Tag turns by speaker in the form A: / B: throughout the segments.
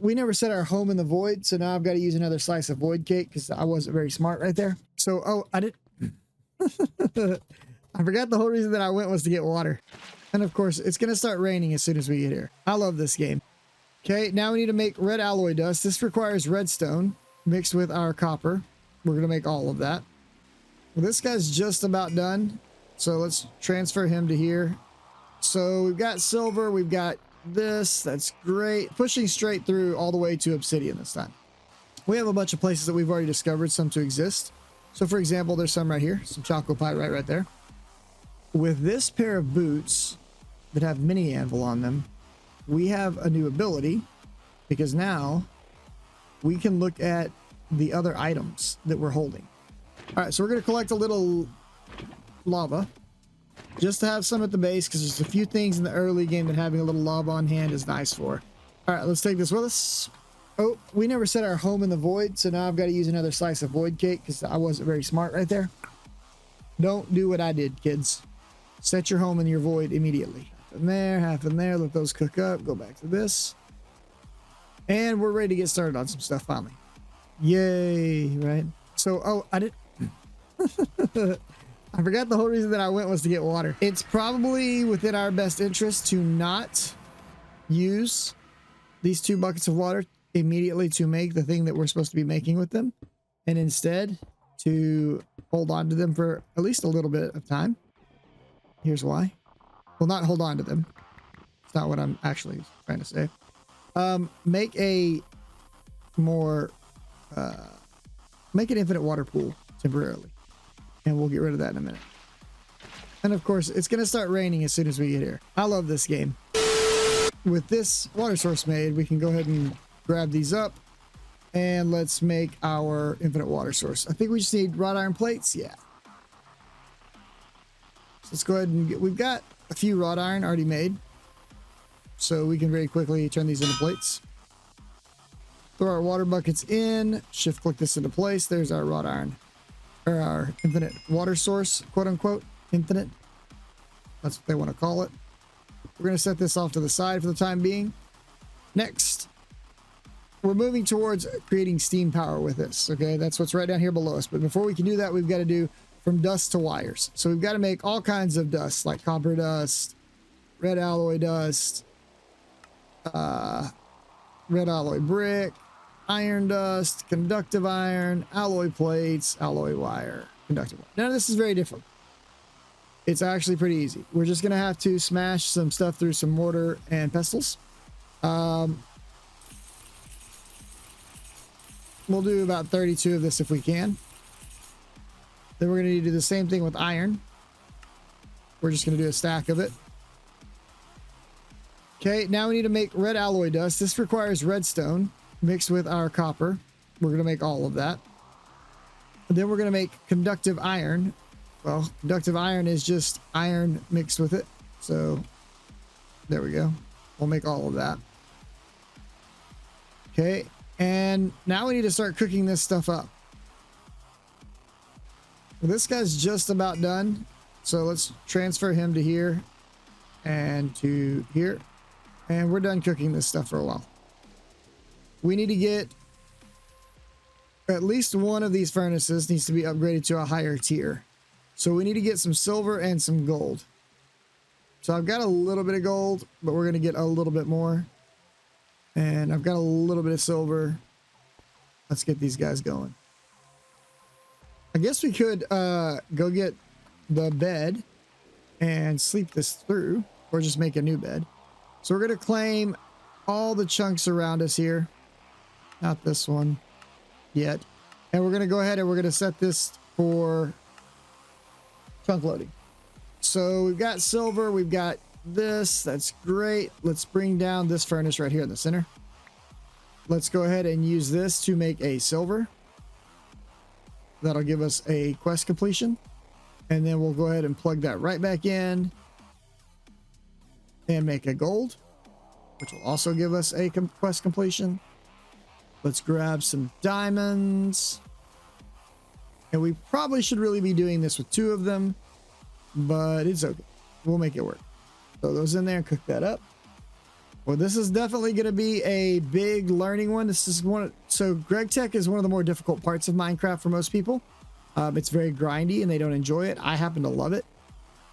A: we never set our home in the void, so now I've got to use another slice of void cake because I wasn't very smart right there. So, oh, I did. I forgot the whole reason that I went was to get water. And of course, it's going to start raining as soon as we get here. I love this game. Okay, now we need to make red alloy dust. This requires redstone mixed with our copper. We're going to make all of that. Well, this guy's just about done. So let's transfer him to here. So we've got silver. We've got this. That's great. Pushing straight through all the way to obsidian this time. We have a bunch of places that we've already discovered, some to exist. So for example, there's some right here. Some chalcopyrite right there. With this pair of boots that have mini anvil on them, we have a new ability because now we can look at the other items that we're holding. All right, so we're going to collect a little lava just to have some at the base because there's a few things in the early game that having a little lava on hand is nice for. All right, let's take this with us. Oh, we never set our home in the void, so now I've got to use another slice of void cake because I wasn't very smart right there. Don't do what I did, kids. Set your home in your void immediately. Half in there, half in there. Let those cook up. Go back to this. And we're ready to get started on some stuff finally. Yay, right? So, oh, I did. I forgot the whole reason that I went was to get water. It's probably within our best interest to not use these 2 buckets of water immediately to make the thing that we're supposed to be making with them, and instead to hold on to them for at least a little bit of time. Here's why. Well, not hold on to them. It's not what I'm actually trying to say. Make a more, make an infinite water pool temporarily. And we'll get rid of that in a minute. And of course, it's going to start raining as soon as we get here. I love this game. With this water source made, we can go ahead and grab these up. And let's make our infinite water source. I think we just need wrought iron plates. Yeah. So let's go ahead and we've got a few wrought iron already made. So we can very quickly turn these into plates. Throw our water buckets in. Shift click this into place. There's our wrought iron. Or our infinite water source, quote unquote, infinite. That's what they want to call it. We're going to set this off to the side for the time being. Next, we're moving towards creating steam power with this. Okay, that's what's right down here below us. But before we can do that, we've got to do from dust to wires. So we've got to make all kinds of dust, like copper dust, red alloy dust, red alloy brick, iron dust, conductive iron, alloy plates, alloy wire, conductive wire. None of this is very difficult. It's actually pretty easy. We're just going to have to smash some stuff through some mortar and pestles. We'll do about 32 of this if we can. Then we're going to do the same thing with iron. We're just going to do a stack of it. Okay, now we need to make red alloy dust. This requires redstone mixed with our copper. We're going to make all of that. And then we're going to make conductive iron. Well, conductive iron is just iron mixed with it. So there we go. We'll make all of that. Okay, and now we need to start cooking this stuff up. Well, this guy's just about done. So let's transfer him to here and to here. And we're done cooking this stuff for a while. We need to get at least one of these furnaces needs to be upgraded to a higher tier. So we need to get some silver and some gold. So I've got a little bit of gold, but we're going to get a little bit more. And I've got a little bit of silver. Let's get these guys going. I guess we could go get the bed and sleep this through, or just make a new bed. So we're going to claim all the chunks around us here. Not this one yet. And we're going to go ahead and we're going to set this for chunk loading. So we've got silver. We've got this. That's great. Let's bring down this furnace right here in the center. Let's go ahead and use this to make a silver. That'll give us a quest completion. And then we'll go ahead and plug that right back in and make a gold, which will also give us a quest completion. Let's grab some diamonds. And we probably should really be doing this with 2 of them, but it's okay. We'll make it work. Throw those in there and cook that up. Well, this is definitely going to be a big learning one. This is so Greg Tech is one of the more difficult parts of Minecraft for most people. It's very grindy and they don't enjoy it. I happen to love it.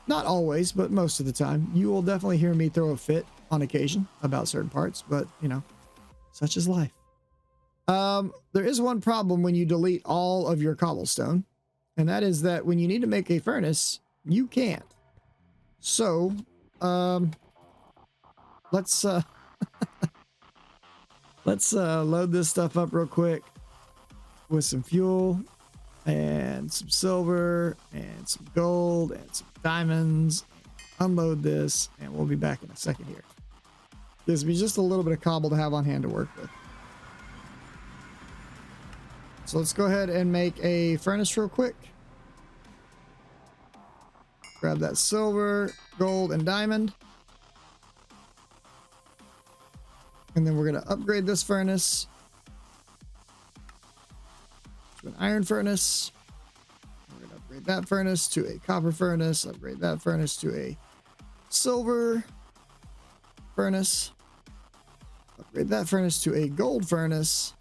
A: Not always, but most of the time. You will definitely hear me throw a fit on occasion about certain parts, but you know, such is life. There is one problem when you delete all of your cobblestone, and that is that when you need to make a furnace, you can't. So, let's load this stuff up real quick with some fuel and some silver and some gold and some diamonds. Unload this and we'll be back in a second here. Gives me just a little bit of cobble to have on hand to work with. So let's go ahead and make a furnace real quick. Grab that silver, gold, and diamond. And then we're going to upgrade this furnace to an iron furnace. We're going to upgrade that furnace to a copper furnace. Upgrade that furnace to a silver furnace. Upgrade that furnace to a gold furnace.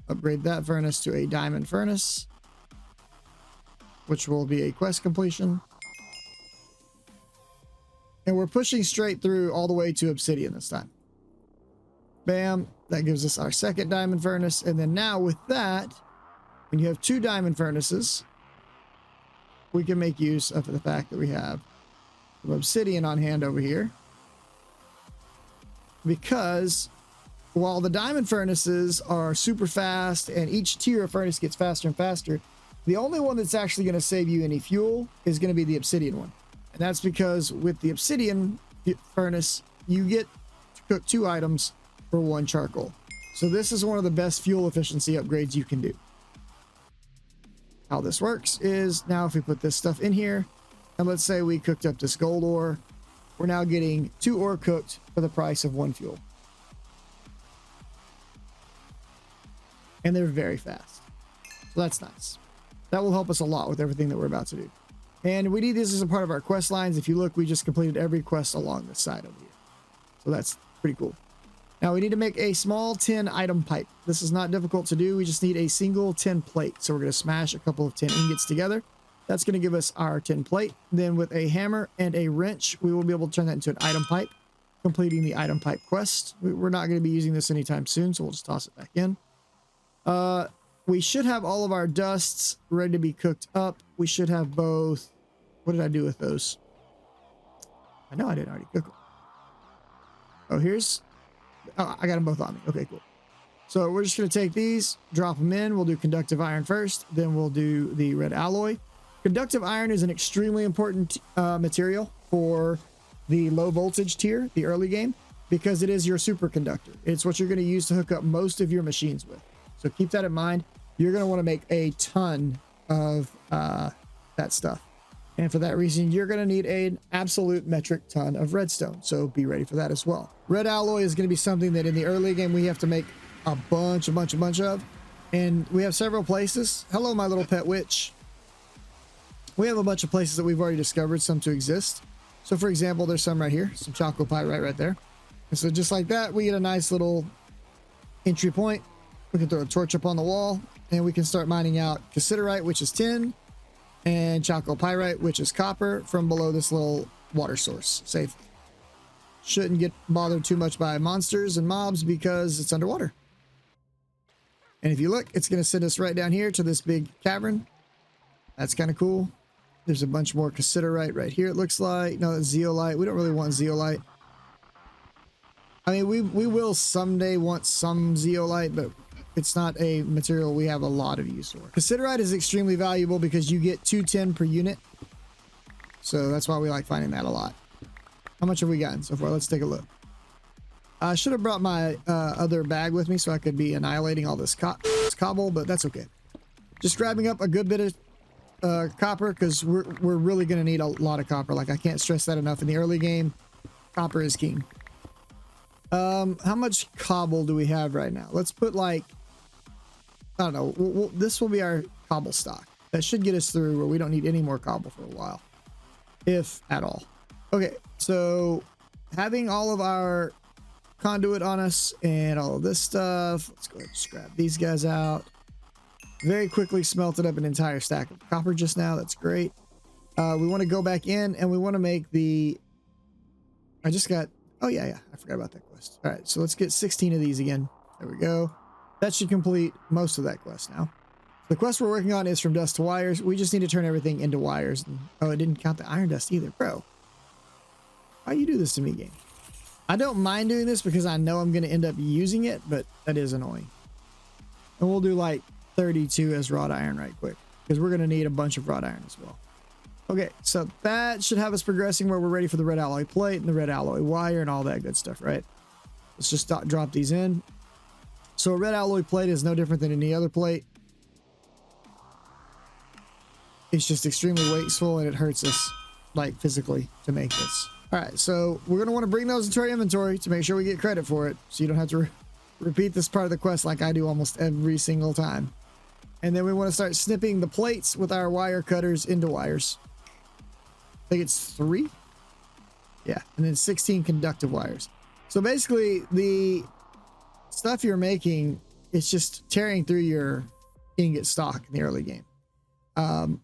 A: Upgrade that furnace to a diamond furnace, which will be a quest completion. And we're pushing straight through all the way to obsidian this time. Bam. That gives us our second diamond furnace. And then now with that, when you have two diamond furnaces, we can make use of the fact that we have some obsidian on hand over here. Because while the diamond furnaces are super fast and each tier of furnace gets faster and faster, the only one that's actually going to save you any fuel is going to be the obsidian one. And that's because with the obsidian furnace, you get to cook 2 items for 1 charcoal. So this is one of the best fuel efficiency upgrades you can do. How this works is now if we put this stuff in here, and let's say we cooked up this gold ore, we're now getting 2 ore cooked for the price of 1 fuel. And they're very fast. So that's nice. That will help us a lot with everything that we're about to do. And we need this as a part of our quest lines. If you look, we just completed every quest along this side over here. So that's pretty cool. Now we need to make a small tin item pipe. This is not difficult to do. We just need a single tin plate. So we're going to smash a couple of tin ingots together. That's going to give us our tin plate. Then with a hammer and a wrench, we will be able to turn that into an item pipe, completing the item pipe quest. We're not going to be using this anytime soon, so we'll just toss it back in. We should have all of our dusts ready to be cooked up. We should have both. What did I do with those? I know I didn't already cook them. Oh, I got them both on me. Okay, cool. So we're just going to take these, drop them in. We'll do conductive iron first. Then we'll do the red alloy. Conductive iron is an extremely important material for the low voltage tier, the early game, because it is your superconductor. It's what you're going to use to hook up most of your machines with. So keep that in mind. You're going to want to make a ton of that stuff. And for that reason, you're going to need an absolute metric ton of redstone. So be ready for that as well. Red alloy is going to be something that in the early game, we have to make a bunch of. And we have several places. Hello, my little pet witch. We have a bunch of places that we've already discovered some to exist. So for example, there's some right here, some chalcopyrite right there. And so just like that, we get a nice little entry point. We can throw a torch up on the wall and we can start mining out cassiterite, which is tin, and chalcopyrite, which is copper, from below this little water source. Safe. Shouldn't get bothered too much by monsters and mobs because it's underwater. And if you look, it's going to send us right down here to this big cavern. That's kind of cool. There's a bunch more cassiterite right here, it looks like. No, that's zeolite. We don't really want zeolite. I mean, we will someday want some zeolite, but it's not a material we have a lot of use for. Cassiterite is extremely valuable because you get 210 per unit. So that's why we like finding that a lot. How much have we gotten so far? Let's take a look. I should have brought my other bag with me so I could be annihilating all this cobble, but that's okay. Just grabbing up a good bit of copper because we're really going to need a lot of copper. Like, I can't stress that enough. In the early game, copper is king. How much cobble do we have right now? Let's put like, I don't know. This will be our cobble stock. That should get us through where we don't need any more cobble for a while, if at all. Okay, so having all of our conduit on us and all of this stuff. Let's go ahead and scrap these guys out. Very quickly smelted up an entire stack of copper just now. That's great. We want to go back in and we want to make the... I just got... Oh, yeah. I forgot about that quest. All right, so let's get 16 of these again. There we go. That should complete most of that quest now. The quest we're working on is from dust to wires. We just need to turn everything into wires. Oh, it didn't count the iron dust either. Bro, why you do this to me, game? I don't mind doing this because I know I'm going to end up using it, but that is annoying. And we'll do like 32 as wrought iron right quick because we're going to need a bunch of wrought iron as well. Okay, so that should have us progressing where we're ready for the red alloy plate and the red alloy wire and all that good stuff, right? Let's just drop these in. So a red alloy plate is no different than any other plate. It's just extremely wasteful and it hurts us like physically to make this. All right, so we're going to want to bring those into our inventory to make sure we get credit for it. So you don't have to repeat this part of the quest like I do almost every single time. And then we want to start snipping the plates with our wire cutters into wires. I think it's 3. Yeah, and then 16 conductive wires. So basically the stuff you're making, it's just tearing through your ingot stock in the early game. We're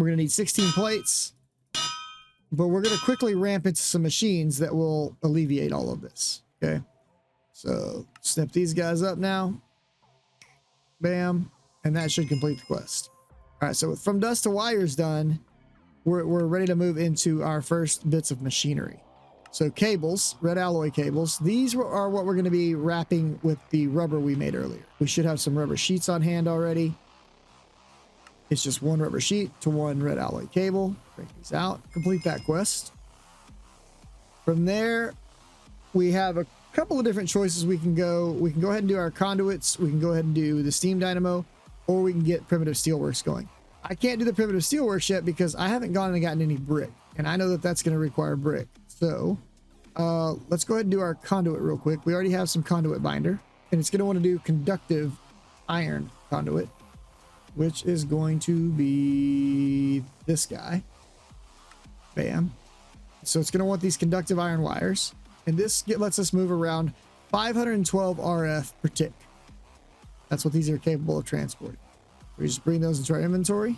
A: going to need 16 plates, but we're going to quickly ramp into some machines that will alleviate all of this. Okay. So snip these guys up now. Bam. And that should complete the quest. All right. So from dust to wires done, we're ready to move into our first bits of machinery. So cables, red alloy cables, these are what we're going to be wrapping with the rubber we made earlier. We should have some rubber sheets on hand already. It's just one rubber sheet to one red alloy cable. Break these out, complete that quest. From there, we have a couple of different choices we can go. We can go ahead and do our conduits. We can go ahead and do the steam dynamo, or we can get primitive steelworks going. I can't do the primitive steelworks yet because I haven't gone and gotten any brick, and I know that that's going to require brick. So let's go ahead and do our conduit real quick. We already have some conduit binder, and it's going to want to do conductive iron conduit, which is going to be this guy. Bam. So it's going to want these conductive iron wires, and this lets us move around 512 RF per tick. That's what these are capable of transporting. We just bring those into our inventory.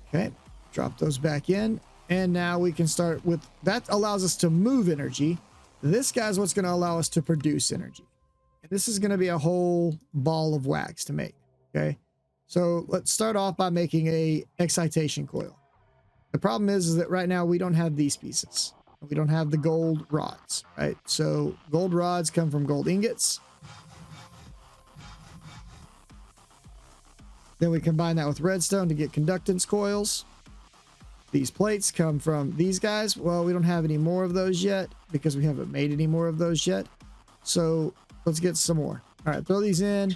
A: Okay, drop those back in, and now we can start with that. Allows us to move energy. This guy's what's going to allow us to produce energy. And this is going to be a whole ball of wax to make. Okay, so let's start off by making a excitation coil. The problem is that right now we don't have these pieces. We don't have the gold rods, right? So gold rods come from gold ingots. Then we combine that with redstone to get conductance coils. These plates come from these guys. Well, we don't have any more of those yet because we haven't made any more of those yet. So let's get some more. All right, throw these in,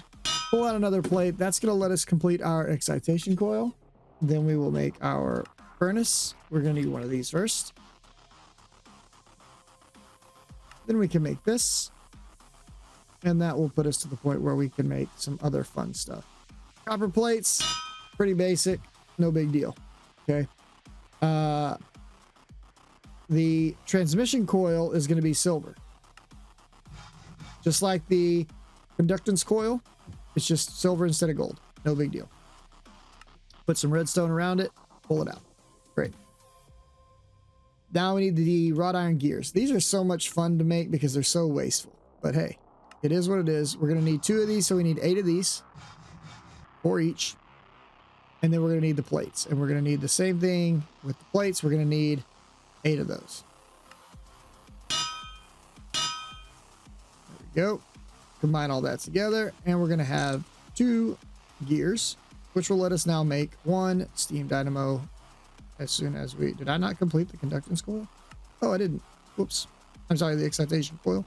A: pull out another plate. That's going to let us complete our excitation coil. Then we will make our furnace. We're going to need one of these first. Then we can make this. And that will put us to the point where we can make some other fun stuff. Copper plates, pretty basic, no big deal. Okay. The transmission coil is going to be silver. Just like the conductance coil, it's just silver instead of gold. No big deal. Put some redstone around it, pull it out. Great. Now we need the wrought iron gears. These are so much fun to make because they're so wasteful. But hey, it is what it is. We're going to need 2 of these, so we need 8 of these. 4 each. And then we're going to need the plates. And we're going to need the same thing with the plates. We're going to need 8 of those. There we go. Combine all that together. And we're going to have 2 gears, which will let us now make 1 steam dynamo as soon as we... Did I not complete the conductance coil? Oh, I didn't. Whoops. I'm sorry, the excitation coil.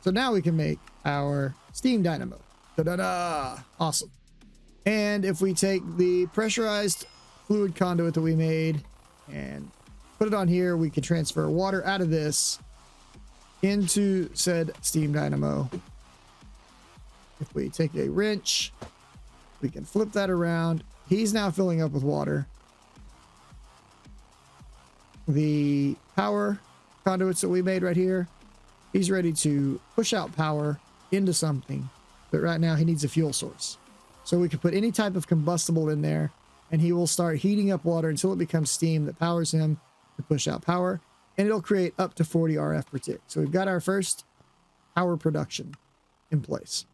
A: So now we can make our steam dynamo. Da-da-da! Awesome. And if we take the pressurized fluid conduit that we made and put it on here, we can transfer water out of this into said steam dynamo. If we take a wrench, we can flip that around. He's now filling up with water. The power conduits that we made right here. He's ready to push out power into something, but right now he needs a fuel source. So we could put any type of combustible in there and he will start heating up water until it becomes steam that powers him to push out power, and it'll create up to 40 RF per tick. So we've got our first power production in place.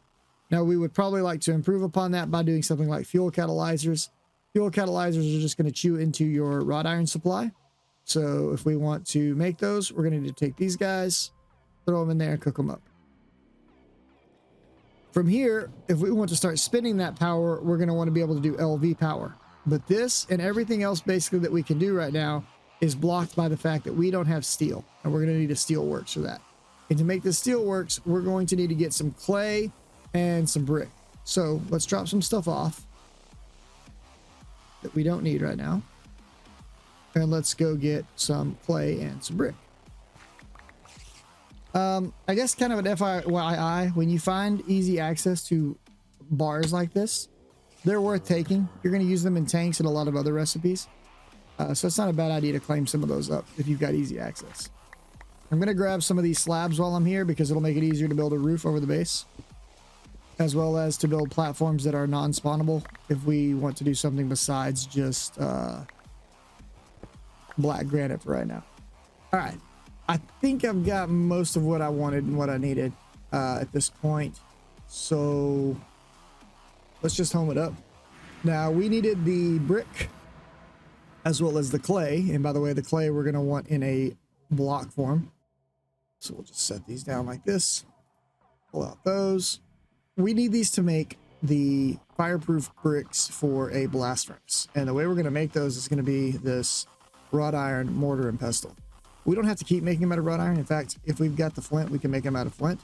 A: Now we would probably like to improve upon that by doing something like fuel catalyzers. Fuel catalyzers are just going to chew into your wrought iron supply. So if we want to make those, we're going to need to take these guys, throw them in there and cook them up. From here, if we want to start spinning that power, we're going to want to be able to do LV power. But this and everything else basically that we can do right now is blocked by the fact that we don't have steel, and we're going to need a steel works for that. And to make the steel works, we're going to need to get some clay and some brick. So let's drop some stuff off that we don't need right now. And let's go get some clay and some brick. I guess kind of an FYI, when you find easy access to bars like this, they're worth taking. You're going to use them in tanks and a lot of other recipes. So it's not a bad idea to claim some of those up if you've got easy access. I'm going to grab some of these slabs while I'm here because it'll make it easier to build a roof over the base, as well as to build platforms that are non-spawnable if we want to do something besides just black granite for right now. All right. I think I've got most of what I wanted and what I needed at this point. So let's just home it up. Now we needed the brick as well as the clay. And by the way, the clay we're going to want in a block form. So we'll just set these down like this. Pull out those. We need these to make the fireproof bricks for a blast furnace. And the way we're going to make those is going to be this wrought iron mortar and pestle. We don't have to keep making them out of wrought iron. In fact, if we've got the flint, we can make them out of flint.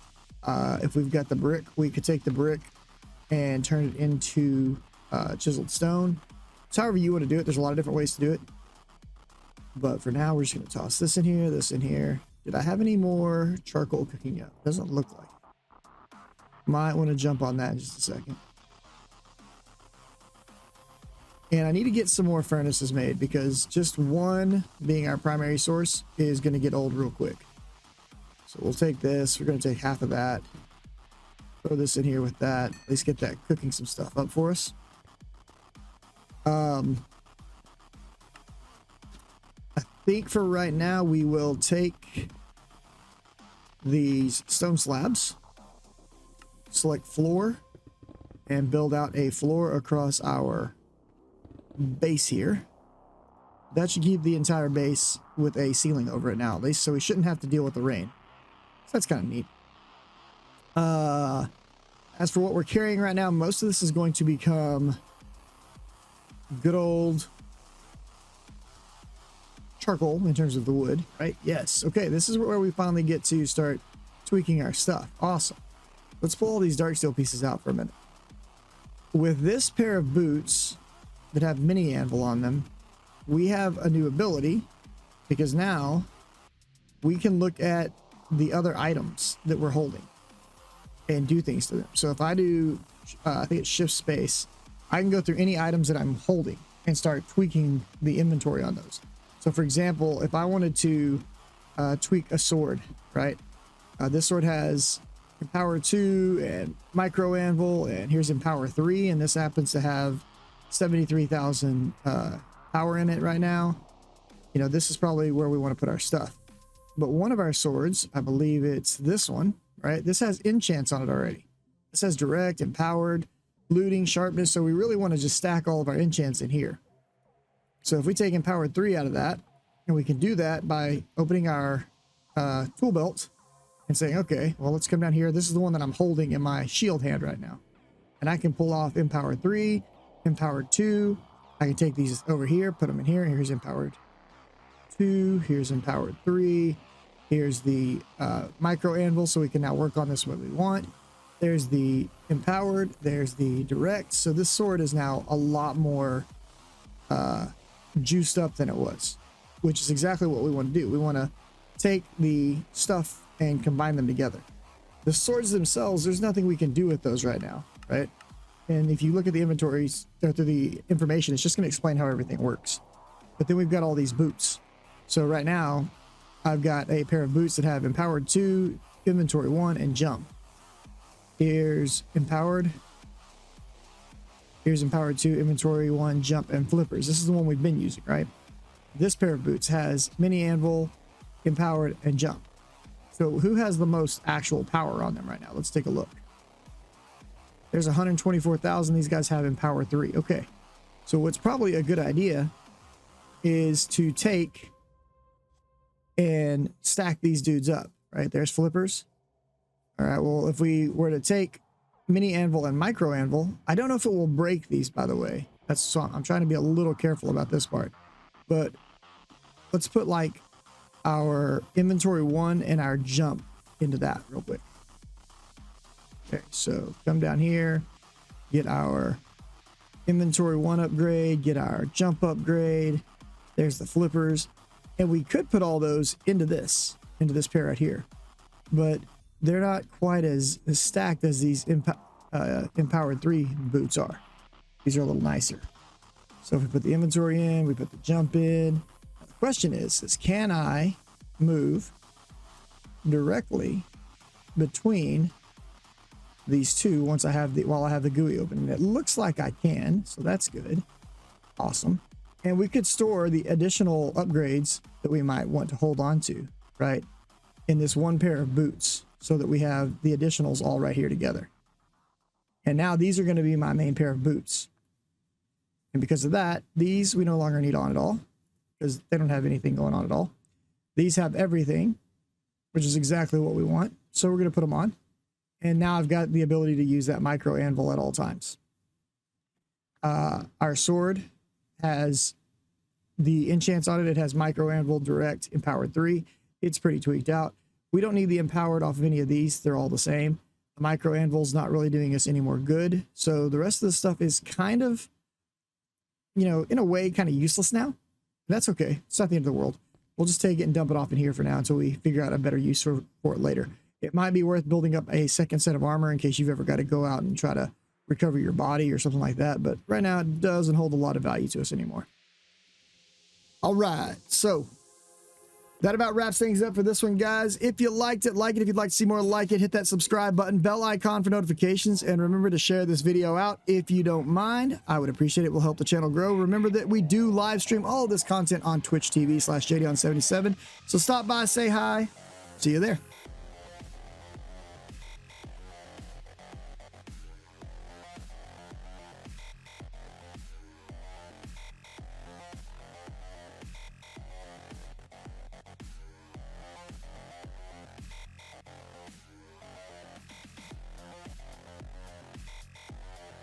A: If we've got the brick, we could take the brick and turn it into chiseled stone. So however you want to do it, there's a lot of different ways to do it. But for now, we're just going to toss this in here, this in here. Did I have any more charcoal cooking up? Doesn't look like it. Might want to jump on that in just a second. And I need to get some more furnaces made because just one being our primary source is going to get old real quick. So we'll take this. We're going to take half of that. Throw this in here with that. At least get that cooking some stuff up for us. I think for right now, we will take these stone slabs, select floor, and build out a floor across our base here. That should keep the entire base with a ceiling over it now, at least, so we shouldn't have to deal with the rain. So that's kind of neat. As for what we're carrying right now, most of this is going to become good old charcoal in terms of the wood, right? Yes. Okay, this is where we finally get to start tweaking our stuff. Awesome. Let's pull all these dark steel pieces out for a minute. With this pair of boots that have mini anvil on them, we have a new ability because now we can look at the other items that we're holding and do things to them. So if I do, I think it's shift space, I can go through any items that I'm holding and start tweaking the inventory on those. So for example, if I wanted to tweak a sword, right? This sword has Empower 2 and Micro Anvil, and here's Empower 3, and this happens to have 73,000 power in it right now. You know, this is probably where we want to put our stuff. But one of our swords, I believe it's this one, right? This has enchants on it already. This has direct, empowered, looting, sharpness, so we really want to just stack all of our enchants in here. So if we take Empowered 3 out of that, and we can do that by opening our tool belt and saying, okay, well, let's come down here. This is the one that I'm holding in my shield hand right now. And I can pull off Empowered 3, Empowered 2. I can take these over here, put them in here. Here's Empowered 2. Here's Empowered 3. Here's the Micro Anvil, so we can now work on this when we want. There's the Empowered. There's the Direct. So this sword is now a lot more juiced up than it was, which is exactly what we want to do. We want to take the stuff and combine them together. The swords themselves, there's nothing we can do with those right now, right? And if you look at the inventories or through the information, it's just going to explain how everything works. But then we've got all these boots. So right now, I've got a pair of boots that have empowered 2, inventory 1, and jump. Here's empowered 2, inventory 1, jump, and flippers. This is the one we've been using, right? This pair of boots has mini anvil, empowered, and jump. So who has the most actual power on them right now? Let's take a look. There's 124,000. These guys have empower 3. Okay. So what's probably a good idea is to take and stack these dudes up, right? There's flippers. All right. Well, if we were to take mini anvil and micro anvil, I don't know if it will break these, by the way. That's so I'm trying to be a little careful about this part, but let's put like our inventory 1 and our jump into that real quick. Okay, so come down here, get our inventory 1 upgrade, get our jump upgrade. There's the flippers, and we could put all those into this pair right here, but they're not quite as stacked as these empowered 3 boots are. These are a little nicer. So if we put the inventory in, we put the jump in. The question is can I move directly between these two while I have the GUI open? And it looks like I can, so that's good. Awesome. And we could store the additional upgrades that we might want to hold on to, right, in this one pair of boots, so that we have the additionals all right here together. And now these are going to be my main pair of boots. And because of that, these we no longer need on at all, because they don't have anything going on at all. These have everything, which is exactly what we want. So we're going to put them on. And now I've got the ability to use that micro anvil at all times. Our sword has the enchants on it. It has micro anvil, direct, empowered 3. It's pretty tweaked out. We don't need the empowered off of any of these. They're all the same. The micro anvil's not really doing us any more good. So the rest of the stuff is kind of, you know, in a way, kind of useless now. That's okay. It's not the end of the world. We'll just take it and dump it off in here for now until we figure out a better use for it later. It might be worth building up a second set of armor in case you've ever got to go out and try to recover your body or something like that. But right now it doesn't hold a lot of value to us anymore. All right. So that about wraps things up for this one, guys. If you liked it, like it. If you'd like to see more, like it. Hit that subscribe button, bell icon for notifications, and remember to share this video out if you don't mind. I would appreciate it. It will help the channel grow. Remember that we do live stream all of this content on Twitch TV/JDon77. So stop by, say hi. See you there.